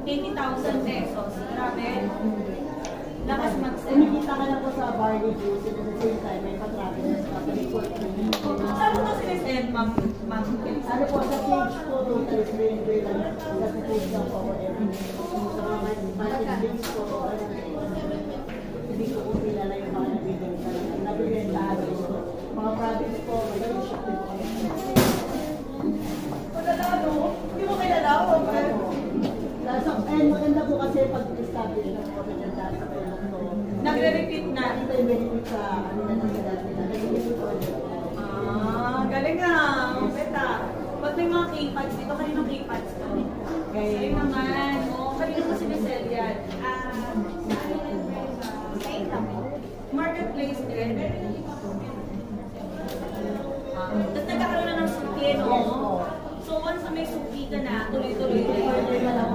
80,000 pesos. Grabe. Lakas mag-sell. Kumikita ka na po sa barley juice and at the same time may pa-travel na sa report. Saan mo ito sinisend, ma'am? Ano po, sa page po, total screen ko lang. Sa page lang po ako every day. Sa mga marketplace po, hindi ko po kilala yung mga nabibenta. Nabibenta ko. Mga products po, may shop din po. Magandang hindi mo kilala ako. And maganda po kasi pag-establish ng po ng data sa tulong to. Nagre-repeat na. Nakita yung benefit sa kanila ng salat nila. Nag-repeat po ulit. Galing nga. Beta. Ba't may mga keypads? Di ba kaninong keypads ka? Kayo naman. Kanino mo sinisell yan? Marketplace din. Tapos nagkakaroon na ng suki, no? Yes po. So once na may suki ka na, tuloy-tuloy na yun.